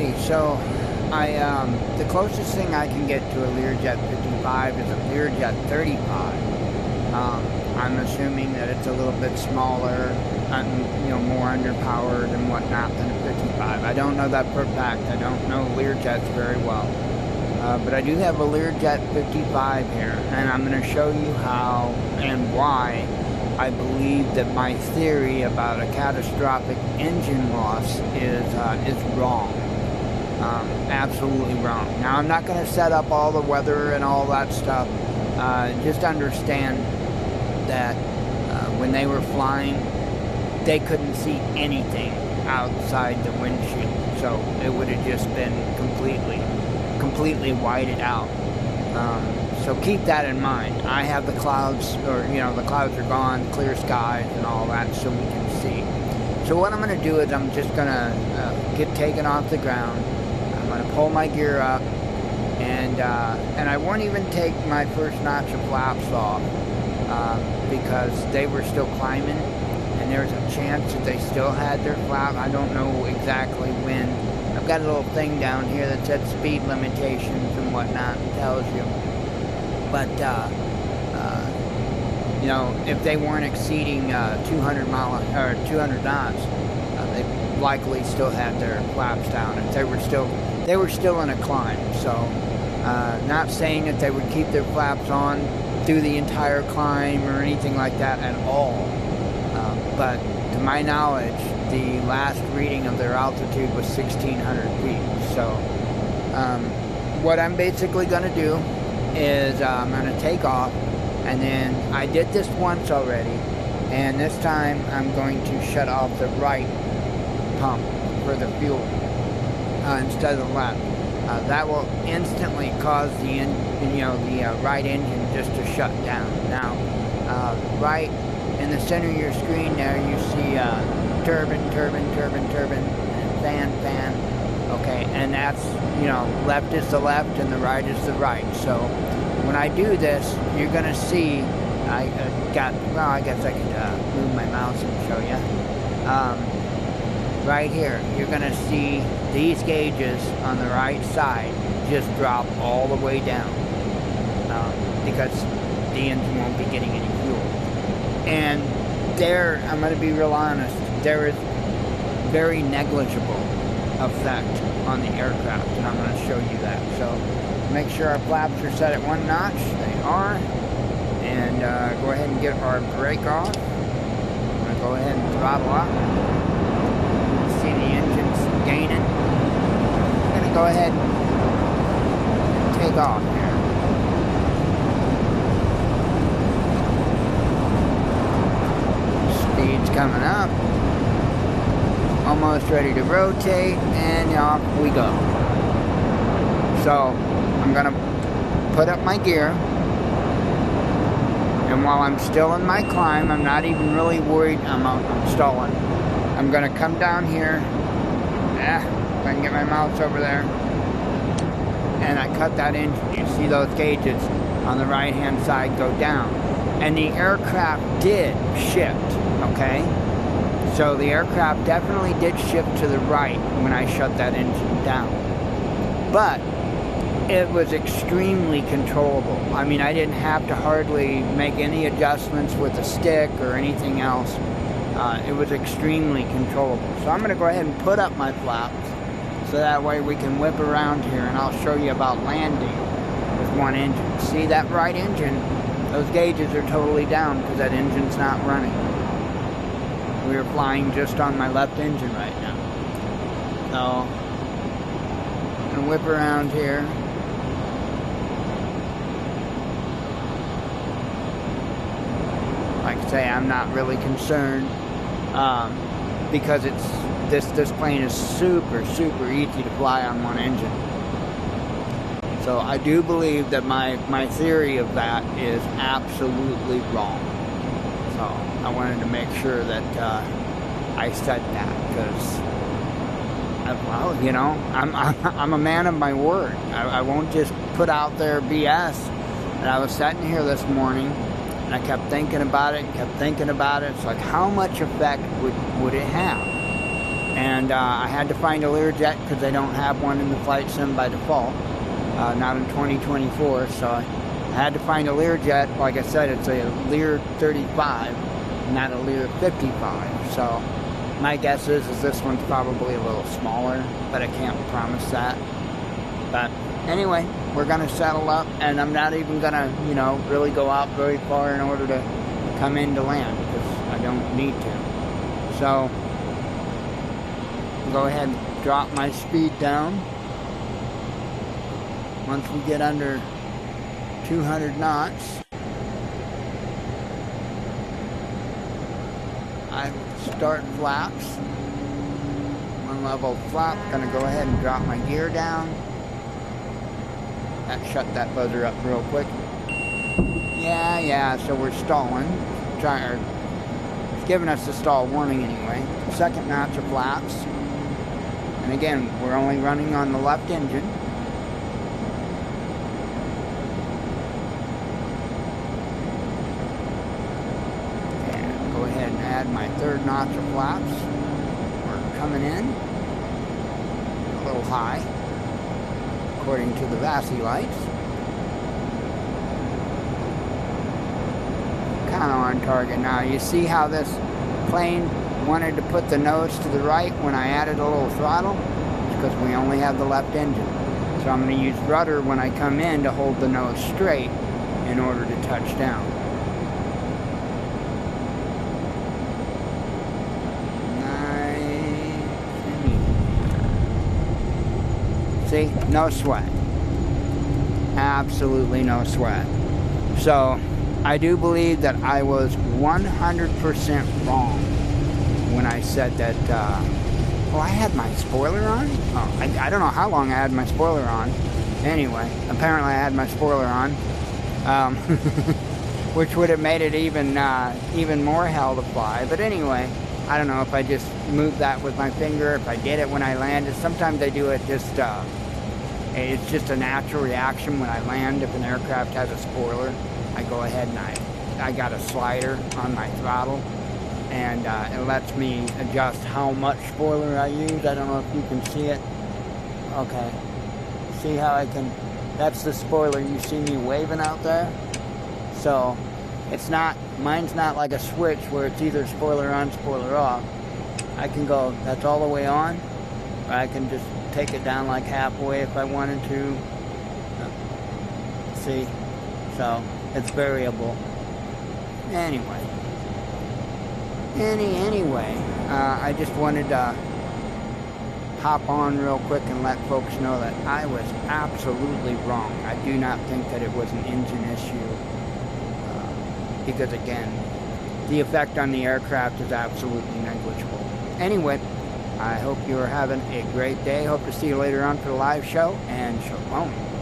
Alrighty, so the closest thing I can get to a Learjet 55 is a Learjet 35. I'm assuming that it's a little bit smaller, more underpowered and whatnot than a 55. I don't know that for a fact. I don't know Learjets very well. But I do have a Learjet 55 here, and I'm going to show you how and why I believe that my theory about a catastrophic engine loss is wrong. Absolutely wrong. Now, I'm not going to set up all the weather and all that stuff. Just understand that when they were flying, they couldn't see anything outside the windshield. So it would have just been completely whited out. So keep that in mind. I have the clouds, the clouds are gone, clear skies and all that, so we can see. So what I'm going to do is I'm just going to get taken off the ground. I'm going to pull my gear up, and I won't even take my first notch of flaps off because they were still climbing, and there's a chance that they still had their flap. I don't know exactly when. I've got a little thing down here that said speed limitations and whatnot, and tells you. But, if they weren't exceeding 200 knots, they likely still had their flaps down. If they were still in a climb. So, not saying that they would keep their flaps on through the entire climb or anything like that at all. But to my knowledge, the last reading of their altitude was 1,600 feet. So, what I'm basically going to do is I'm going to take off, and then I did this once already, and this time I'm going to shut off the right pump for the fuel instead of the left. That will instantly cause the right engine just to shut down. Now, right in the center of your screen there, you see turbine, and fan. Okay, and that's, left is the left and the right is the right. So when I do this, you're going to see, I guess I could move my mouse and show you. Right here, you're going to see these gauges on the right side just drop all the way down because the engine won't be getting any fuel. And there, I'm going to be real honest, there is very negligible effect on the aircraft, and I'm going to show you that. So make sure our flaps are set at 1 notch. They are. And go ahead and get our brake off. I'm going to go ahead and throttle up. See the engine's gaining. I'm going to go ahead and take off here. Speed's coming up. Almost ready to rotate, and off we go. So I'm gonna put up my gear, and while I'm still in my climb, I'm not even really worried I'm stalling. I'm gonna come down here, if I can get my mouse over there, and I cut that engine. You see those gauges on the right hand side go down, and the aircraft did shift, okay? So the aircraft definitely did shift to the right when I shut that engine down. But it was extremely controllable. I mean, I didn't have to hardly make any adjustments with a stick or anything else. It was extremely controllable. So I'm going to go ahead and put up my flaps so that way we can whip around here, and I'll show you about landing with one engine. See that right engine? Those gauges are totally down because that engine's not running. We are flying just on my left engine right now. So, I'm going to whip around here. Like I say, I'm not really concerned because this plane is super easy to fly on one engine. So I do believe that my theory of that is absolutely wrong. So I wanted to make sure that I said that because, I'm a man of my word. I won't just put out there BS. And I was sitting here this morning, and I kept thinking about it. It's like, how much effect would it have? And I had to find a Learjet because they don't have one in the flight sim by default, not in 2024. So I had to find a Learjet. Like I said, it's a Lear 35, not a Lear 55. So my guess is this one's probably a little smaller, but I can't promise that. But anyway, we're going to settle up, and I'm not even going to, really go out very far in order to come into land, because I don't need to. So go ahead and drop my speed down. Once we get under 200 knots, I start flaps. One level flap. Gonna go ahead and drop my gear down. That shut that buzzer up real quick. Yeah, so we're stalling. It's giving us the stall warning anyway. Second notch of flaps. And again, we're only running on the left engine. And go ahead and add my third notch of flaps. We're coming in a little high, according to the VASI lights. Kind of on target now. You see how this plane wanted to put the nose to the right when I added a little throttle? It's because we only have the left engine. So I'm going to use rudder when I come in to hold the nose straight in order to touch down. Nice and easy. See? No sweat. Absolutely no sweat. So I do believe that I was 100% wrong when I said that, I had my spoiler on? Oh, I don't know how long I had my spoiler on. Anyway, apparently I had my spoiler on, which would have made it even more hell to fly. But anyway, I don't know if I just moved that with my finger, if I did it when I landed. Sometimes I do it just, it's just a natural reaction when I land. If an aircraft has a spoiler, I go ahead and I got a slider on my throttle, and it lets me adjust how much spoiler I use. I don't know if you can see it. Okay. See how I can, that's the spoiler you see me waving out there. So it's not, mine's not like a switch where it's either spoiler on, spoiler off. I can go, that's all the way on, or I can just take it down like halfway if I wanted to. See? So it's variable. Anyway, I just wanted to hop on real quick and let folks know that I was absolutely wrong. I do not think that it was an engine issue, because again, the effect on the aircraft is absolutely negligible. Anyway, I hope you are having a great day. Hope to see you later on for the live show, and shalom.